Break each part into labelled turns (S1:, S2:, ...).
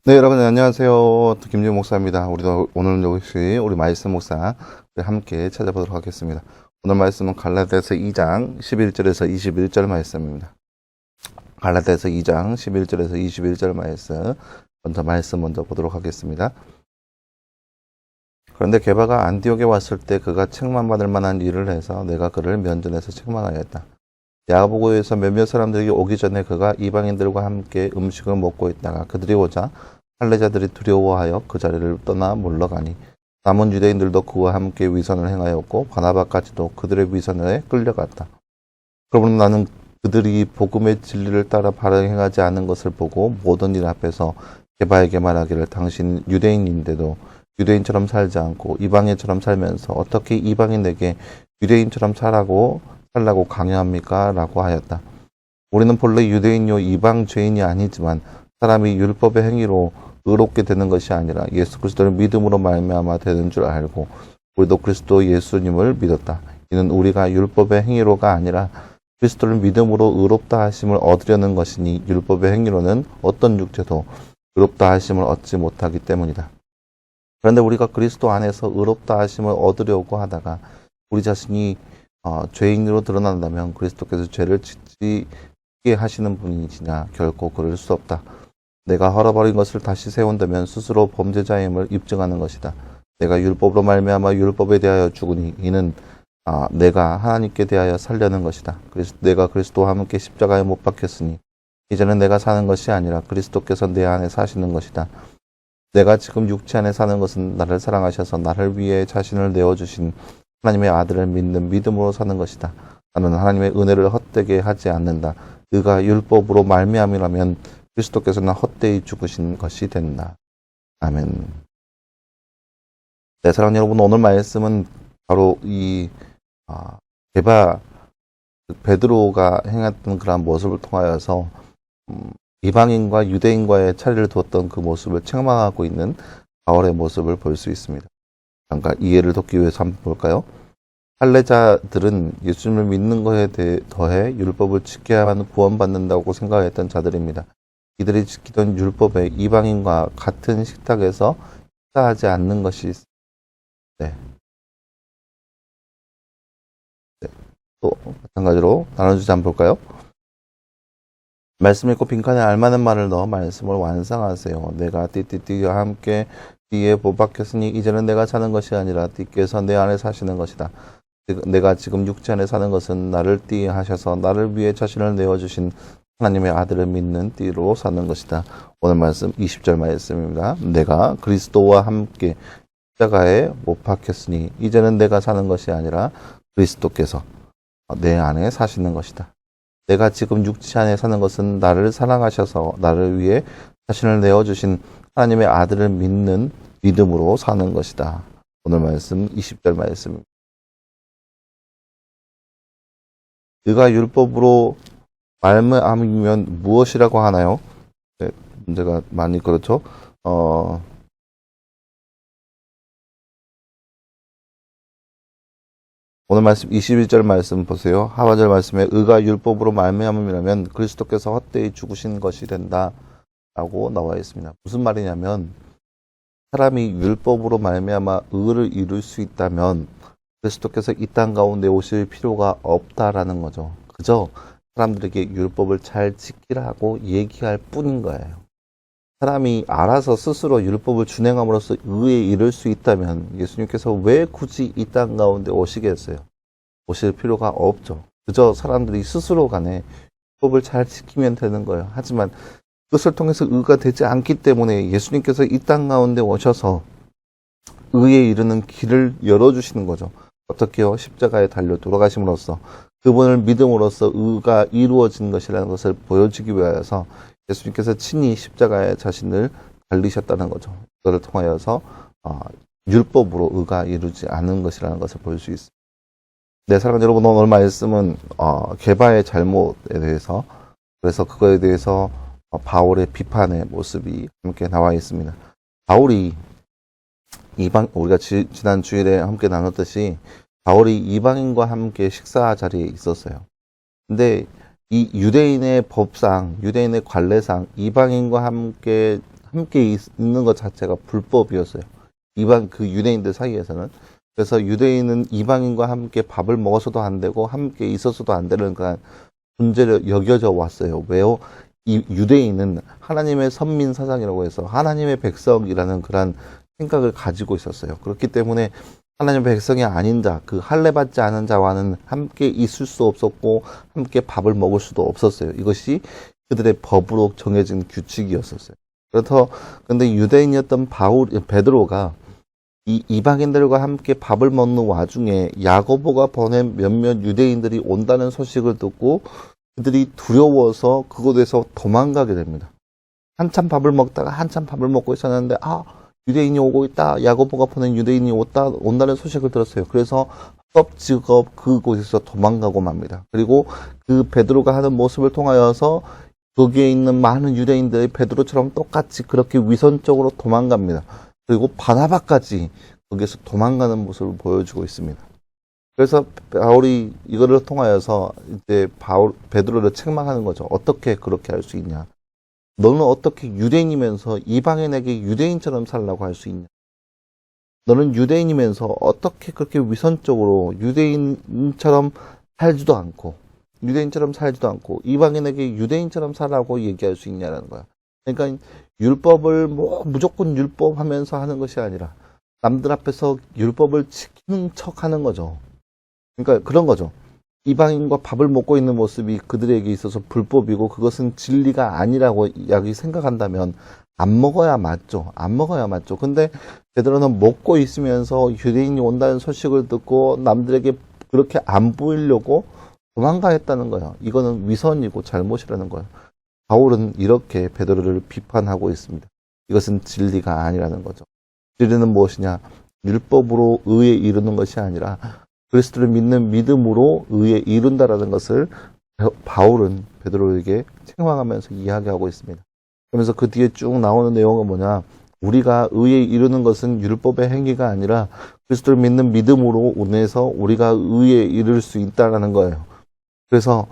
S1: 네, 여러분 안녕하세요. 김지훈 목사입니다. 우리도 오늘 역시 우리 말씀 목사 함께 찾아보도록 하겠습니다. 오늘 말씀은 갈라디아서 2장 11절에서 21절 말씀입니다. 갈라디아서 2장 11절에서 21절 말씀 먼저 보도록 하겠습니다. 그런데 게바가 안디옥에 왔을 때 그가 책망받을 만한 일을 해서 내가 그를 면전에서 책망하였다. 야고보에서 몇몇 사람들이 오기 전에 그가 이방인들과 함께 음식을 먹고 있다가 그들이 오자 할례자들이 두려워하여 그 자리를 떠나 물러가니 남은 유대인들도 그와 함께 위선을 행하였고 바나바까지도 그들의 위선에 끌려갔다. 그러므로 나는 그들이 복음의 진리를 따라 바르게 행하지 않은 것을 보고 모든 일 앞에서 게바에게 말하기를 당신 유대인인데도 유대인처럼 살지 않고 이방인처럼 살면서 어떻게 이방인에게 유대인처럼 살라고 강요합니까? 라고 하였다. 우리는 본래 유대인요 이방 죄인이 아니지만 사람이 율법의 행위로 의롭게 되는 것이 아니라 예수 그리스도를 믿음으로 말미암아 되는 줄 알고 우리도 그리스도 예수님을 믿었다. 이는 우리가 율법의 행위로가 아니라 그리스도를 믿음으로 의롭다 하심을 얻으려는 것이니 율법의 행위로는 어떤 육체도 의롭다 하심을 얻지 못하기 때문이다. 그런데 우리가 그리스도 안에서 의롭다 하심을 얻으려고 하다가 우리 자신이 죄인으로 드러난다면 그리스도께서 죄를 짓게 하시는 분이시냐? 결코 그럴 수 없다. 내가 헐어버린 것을 다시 세운다면 스스로 범죄자임을 입증하는 것이다. 내가 율법으로 말미암아 율법에 대하여 죽으니 이는 내가 하나님께 대하여 살려는 것이다. 내가 그리스도와 함께 십자가에 못 박혔으니 이제는 내가 사는 것이 아니라 그리스도께서 내 안에 사시는 것이다. 내가 지금 육체 안에 사는 것은 나를 사랑하셔서 나를 위해 자신을 내어주신 하나님의 아들을 믿는 믿음으로 사는 것이다. 나는 하나님의 은혜를 헛되게 하지 않는다. 그가 율법으로 말미암이라면 그리스도께서는 헛되이 죽으신 것이 된다. 아멘. 네, 사랑하는 여러분, 오늘 말씀은 바로 이 게바 베드로가 행했던 그러한 모습을 통하여서 이방인과 유대인과의 차이를 두었던 그 모습을 책망하고 있는 바울의 모습을 볼 수 있습니다. 잠깐 이해를 돕기 위해서 한번 볼까요? 할례자들은 예수님을 믿는 것에 더해 율법을 지켜야만 구원받는다고 생각했던 자들입니다. 이들이 지키던 율법에 이방인과 같은 식탁에서 식사하지 않는 것이 네. 또 마찬가지로 나눠주지 한번 볼까요? 말씀 읽고 빈칸에 알맞은 말을 넣어 말씀을 완성하세요. 내가 띠띠띠와 함께 띠에 못박혔으니 이제는 내가 사는 것이 아니라 띠께서 내 안에 사시는 것이다. 내가 지금 육체 안에 사는 것은 나를 띠 하셔서 나를 위해 자신을 내어주신 하나님의 아들을 믿는 띠로 사는 것이다. 오늘 말씀 20절 말씀입니다. 내가 그리스도와 함께 십자가에 못 박혔으니 이제는 내가 사는 것이 아니라 그리스도께서 내 안에 사시는 것이다. 내가 지금 육체 안에 사는 것은 나를 사랑하셔서 나를 위해 자신을 내어주신 하나님의 아들을 믿는 믿음으로 사는 것이다. 오늘 말씀 20절 말씀입니다. 그가 율법으로 말미암으면 무엇이라고 하나요? 네, 문제가 많이 그렇죠. 오늘 말씀 21절 말씀 보세요. 하반절 말씀에 의가 율법으로 말미암음이라면 그리스도께서 헛되이 죽으신 것이 된다 라고 나와 있습니다. 무슨 말이냐면 사람이 율법으로 말미암아 의를 이룰 수 있다면 그리스도께서 이 땅 가운데 오실 필요가 없다라는 거죠. 그저 사람들에게 율법을 잘 지키라고 얘기할 뿐인 거예요. 사람이 알아서 스스로 율법을 준행함으로써 의에 이를 수 있다면 예수님께서 왜 굳이 이 땅 가운데 오시겠어요? 오실 필요가 없죠. 그저 사람들이 스스로 간에 율법을 잘 지키면 되는 거예요. 하지만 그것을 통해서 의가 되지 않기 때문에 예수님께서 이 땅 가운데 오셔서 의에 이르는 길을 열어주시는 거죠. 어떻게요? 십자가에 달려 돌아가심으로써 그분을 믿음으로써 의가 이루어진 것이라는 것을 보여주기 위하여서 예수님께서 친히 십자가에 자신을 달리셨다는 거죠. 그것을 통하여서 율법으로 의가 이루지 않은 것이라는 것을 볼 수 있습니다. 네, 사랑하는 여러분, 오늘 말씀은 게바의 잘못에 대해서 그래서 그거에 대해서 바울의 비판의 모습이 함께 나와 있습니다. 바울이 우리가 지난 주일에 함께 나눴듯이 바울이 이방인과 함께 식사 자리에 있었어요. 근데 이 유대인의 법상, 유대인의 관례상 이방인과 함께 함께 있는 것 자체가 불법이었어요. 그 유대인들 사이에서는. 그래서 유대인은 이방인과 함께 밥을 먹어서도 안 되고 함께 있어서도 안 되는 그런 문제를 여겨져 왔어요. 왜요? 이 유대인은 하나님의 선민 사상이라고 해서 하나님의 백성이라는 그런 생각을 가지고 있었어요. 그렇기 때문에 하나님의 백성이 아닌 자, 그 할례받지 않은 자와는 함께 있을 수 없었고 함께 밥을 먹을 수도 없었어요. 이것이 그들의 법으로 정해진 규칙이었었어요. 근데 유대인이었던 베드로가 이 이방인들과 함께 밥을 먹는 와중에 야고보가 보낸 몇몇 유대인들이 온다는 소식을 듣고 그들이 두려워서 그곳에서 도망가게 됩니다. 한참 밥을 먹다가 한참 밥을 먹고 있었는데 유대인이 오고 있다. 야고보가 보낸 유대인이 온다는 소식을 들었어요. 그래서 헛겁지겁 그곳에서 도망가고 맙니다. 그리고 그 베드로가 하는 모습을 통하여서 거기에 있는 많은 유대인들이 베드로처럼 똑같이 그렇게 위선적으로 도망갑니다. 그리고 바나바까지 거기에서 도망가는 모습을 보여주고 있습니다. 그래서 바울이 이거를 통하여서 이제 베드로를 책망하는 거죠. 어떻게 그렇게 할 수 있냐? 너는 어떻게 유대인이면서 이방인에게 유대인처럼 살라고 할 수 있냐? 너는 유대인이면서 어떻게 그렇게 위선적으로 유대인처럼 살지도 않고 이방인에게 유대인처럼 살라고 얘기할 수 있냐라는 거야. 그러니까 율법을 무조건 율법하면서 하는 것이 아니라 남들 앞에서 율법을 지키는 척 하는 거죠. 그러니까 그런 거죠. 이방인과 밥을 먹고 있는 모습이 그들에게 있어서 불법이고 그것은 진리가 아니라고 생각한다면 안 먹어야 맞죠. 근데 베드로는 먹고 있으면서 유대인이 온다는 소식을 듣고 남들에게 그렇게 안 보이려고 도망가 했다는 거예요. 이거는 위선이고 잘못이라는 거예요. 바울은 이렇게 베드로를 비판하고 있습니다. 이것은 진리가 아니라는 거죠. 진리는 무엇이냐? 율법으로 의에 이르는 것이 아니라 그리스도를 믿는 믿음으로 의에 이룬다라는 것을 바울은 베드로에게 책망하면서 이야기하고 있습니다. 그러면서 그 뒤에 쭉 나오는 내용은 뭐냐? 우리가 의에 이루는 것은 율법의 행위가 아니라 그리스도를 믿는 믿음으로 인해서 우리가 의에 이룰 수 있다라는 거예요. 그래서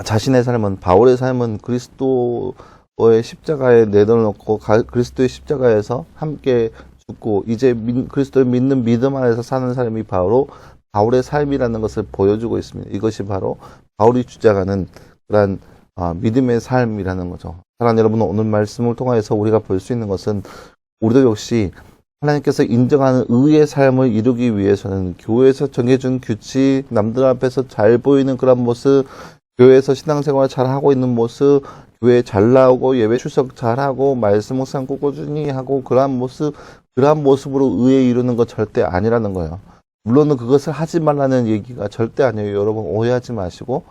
S1: 자신의 삶은, 바울의 삶은 그리스도의 십자가에 내려놓고 그리스도의 십자가에서 함께 죽고 이제 그리스도를 믿는 믿음 안에서 사는 삶이 바로 바울의 삶이라는 것을 보여주고 있습니다. 이것이 바로 바울이 주장하는 그런 믿음의 삶이라는 거죠. 사랑하는 여러분, 오늘 말씀을 통해서 우리가 볼 수 있는 것은 우리도 역시 하나님께서 인정하는 의의 삶을 이루기 위해서는 교회에서 정해준 규칙, 남들 앞에서 잘 보이는 그런 모습, 교회에서 신앙생활 잘하고 있는 모습, 교회 잘 나오고 예배 출석 잘하고 말씀 묵상 꾸준히 하고 그러한 모습으로 의에 이루는 것 절대 아니라는 거예요. 물론은 그것을 하지 말라는 얘기가 절대 아니에요. 여러분 오해하지 마시고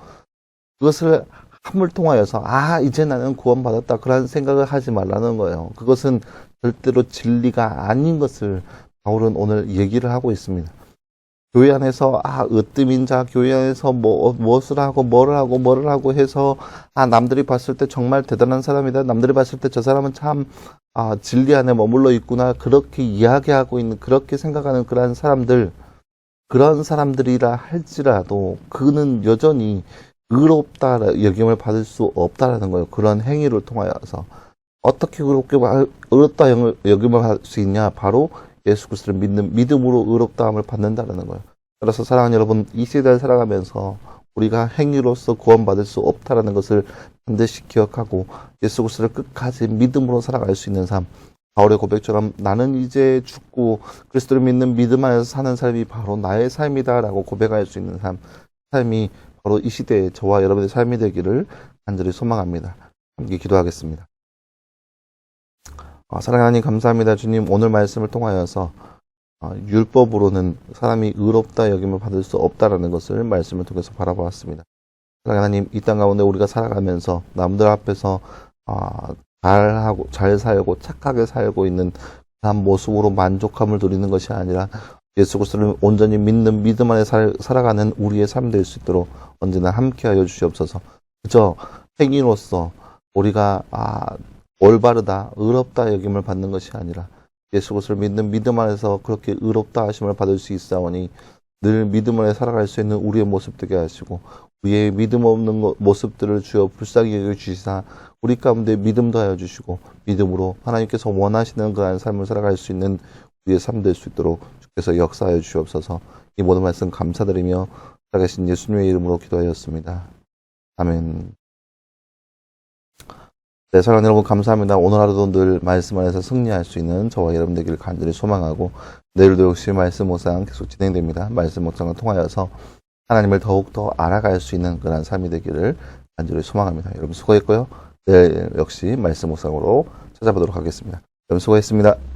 S1: 그것을 함을 통하여서 이제 나는 구원받았다 그런 생각을 하지 말라는 거예요. 그것은 절대로 진리가 아닌 것을 바울은 오늘 얘기를 하고 있습니다. 교회 안에서 으뜸인 자, 교회 안에서 무엇을 하고 뭐를 하고 해서 남들이 봤을 때 정말 대단한 사람이다. 남들이 봤을 때 저 사람은 참 진리 안에 머물러 있구나. 그렇게 이야기하고 있는, 그렇게 생각하는 그런 사람들이라 할지라도 그는 여전히 의롭다 여김을 받을 수 없다라는 거예요. 그런 행위를 통하여서 어떻게 그렇게 의롭다 여김을 받을 수 있냐? 바로 예수 그리스도를 믿는 믿음으로 의롭다함을 받는다라는 거예요. 따라서 사랑하는 여러분, 이 시대를 살아가면서 우리가 행위로서 구원받을 수 없다라는 것을 반드시 기억하고 예수 그리스도를 끝까지 믿음으로 살아갈 수 있는 삶, 바울의 고백처럼 나는 이제 죽고 그리스도를 믿는 믿음 안에서 사는 삶이 바로 나의 삶이다라고 고백할 수 있는 삶이 바로 이 시대에 저와 여러분의 삶이 되기를 간절히 소망합니다. 함께 기도하겠습니다. 사랑하는 하나님 감사합니다. 주님, 오늘 말씀을 통하여서 율법으로는 사람이 의롭다 여김을 받을 수 없다라는 것을 말씀을 통해서 바라보았습니다. 사랑하는 하나님, 이 땅 가운데 우리가 살아가면서 남들 앞에서 잘 살고 착하게 살고 있는 그런 모습으로 만족함을 누리는 것이 아니라 예수 그리스도를 온전히 믿는 믿음 안에 살아가는 우리의 삶 될 수 있도록 언제나 함께하여 주시옵소서. 그저 행위로서 우리가 올바르다, 의롭다 여김을 받는 것이 아니라 예수 그리스도를 믿는 믿음 안에서 그렇게 의롭다 하심을 받을 수 있사오니 늘 믿음 안에 살아갈 수 있는 우리의 모습 되게 하시고 우리의 믿음 없는 모습들을 주여 불쌍히 여겨주시사 우리 가운데 믿음 더하여 주시고 믿음으로 하나님께서 원하시는 그러한 삶을 살아갈 수 있는 우리의 삶 될 수 있도록 주께서 역사하여 주옵소서. 이 모든 말씀 감사드리며 살아계신 예수님의 이름으로 기도하였습니다. 아멘. 네, 사랑하는 여러분 감사합니다. 오늘 하루도 늘 말씀 안에서 승리할 수 있는 저와 여러분 되기를 간절히 소망하고 내일도 역시 말씀 묵상 계속 진행됩니다. 말씀 묵상을 통하여서 하나님을 더욱더 알아갈 수 있는 그런 삶이 되기를 간절히 소망합니다. 여러분 수고했고요. 내일 역시 말씀 묵상으로 찾아보도록 하겠습니다. 여러분 수고했습니다.